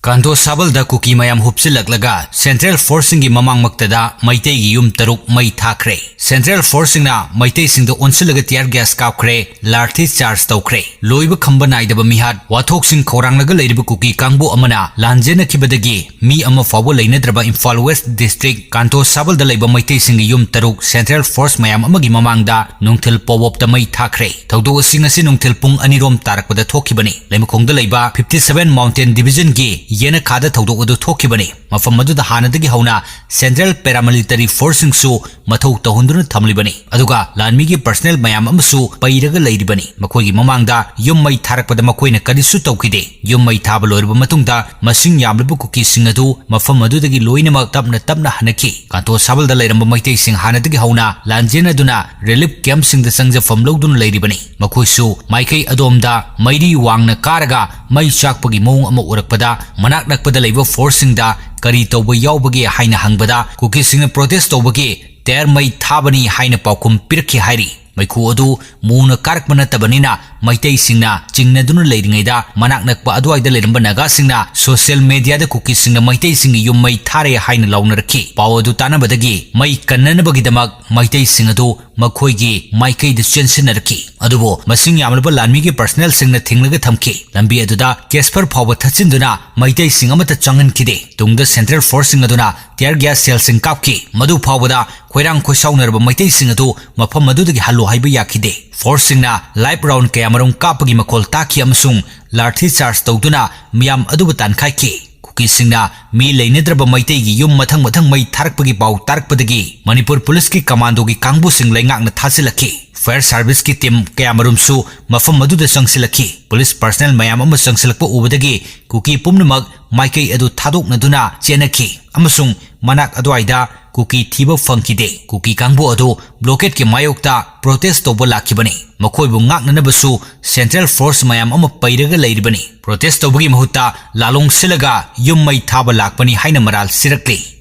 Kanto साबलदा Kuki mayam hupchillaklaga central फोर्सिंग की mamang naktada meitei की yum taruk mei thakhre central फोर्सिंग ना meitei सिंग द onsilga tiar gas kapkhre larthi charge tawkhre loiba khamba naidaba mihat wathok sing khoranglaga leiriba kuki kangbu amana lanjena khibadagi mi ama fawo leinadraba Imphal West District कांतो साबलदा leiba meitei sing yum taruk central force mayam amagi mamangda nungthil powop da mei thakhre thawdo sing asi nungthil pung anirom tarakpada thokibani leimakhongda leiba 57 mountain division gi येना खादा थौदो अदु थोखिबने मफम मदुदा हानदगी हौना सेंट्रल पैरामिलिटरी फोर्सिंग सु मथौ तहुंदुन थमलिबने अदुगा लानमी की पर्सनल मयाम अमसु पैरगा लैरिबने मखोगी ममांगदा युम मै थारकपदा मखोइना करिसु तौखिदे युम मै थाब लोइरब मतुंगदा मसिंग यामलबु कुकी सिंग अदु मफम मदुदगी लोइनमक तपना तपना हनखि कांतो साबलदा लैरम मैतै सिंग हानदगी हौना लांजेन अदुना रिलीफ कैंप सिंग द संग फमलौदुन लैरिबने मखोइसु माइकै अदोमदा मैरी वांगना कारगा मै चाकपगी मौंग अमा उरकपदा मनाक नकपदा लैबो फोर्सिंग दा करी तौब यावबगे हाइना हंगबदा कुकी सिंग प्रोटेस्ट तौबगे तेर मै थाबनी हाइना पाउकुम पिरखि हाइरी मैखु अदु मून कारक नतबनिना मैतै सिंगना चिंगनदुन लैरिङैदा मनाक नकपा अदुवाइदा लैरंबा नागा सिंगना सोशल मीडिया दा कुकी सिंगना मैतै सिंग युम मै थारे हाइना लाउनरखि पाव अदु तानबदगी मै कन्ननबगिदमक मैतै सिंग अदु मखोइगी माइकैदा चेनसिनरखि अदुबो मसिंग यामलबा लानमी की पर्सनल सिंगना थिंगलगा थमखि लंबी अदुदा केसपर फाव थचिंदुना मैतै सिंग अमता चंगनखिदे तुंगदा सेंट्रल फोर्स सिंग अदुना टियर गैस सेल सिंग कापखि मदु फावदा खोइरांग खोइसाउनरबा मैतै सिंग अदु मफम मदुदगी हल्लो हाइबा याखिदे फोर्स सिंगना लाइफ राउंड कयामरम कापगी मखोल ताखि अमसुंग लाठी चार्ज तौदुना मियाम अदुबा तानखाइखि कुकी सिंगना मी लेनेद्रबा मैतै की युम मथंग मथंग मै थारकपगी पाउ तारकपदगी मणिपुर पुलिस की कमांडो की कांगबु सिंग लैंगाकना थासिलखि फायर सर्विस की टीम कयामरुमसु मफम मदुदा संगसिलखि पुलिस पर्सनल मयाम अमा संगसिलकपा उबदगी कुकी पुमनमक माइकै अदु थादोकनदुना चेनखि अमसुंग मनाक अदुवाइदा कुकी थीबा फंखिदे कुकी कांगबु अदु ब्लॉकेट के मायोक्ता प्रोटेस्ट तौबा लाखिबने मखोइबु ngaknanabsu सेंट्रल फोर्स मयाम अमा पैरगा लैरिबने प्रोटेस्ट तौबगी महुत्ता लालोंग सिलगा युम मै थाबा लाकपनि हाइना मराल सिरक्ले।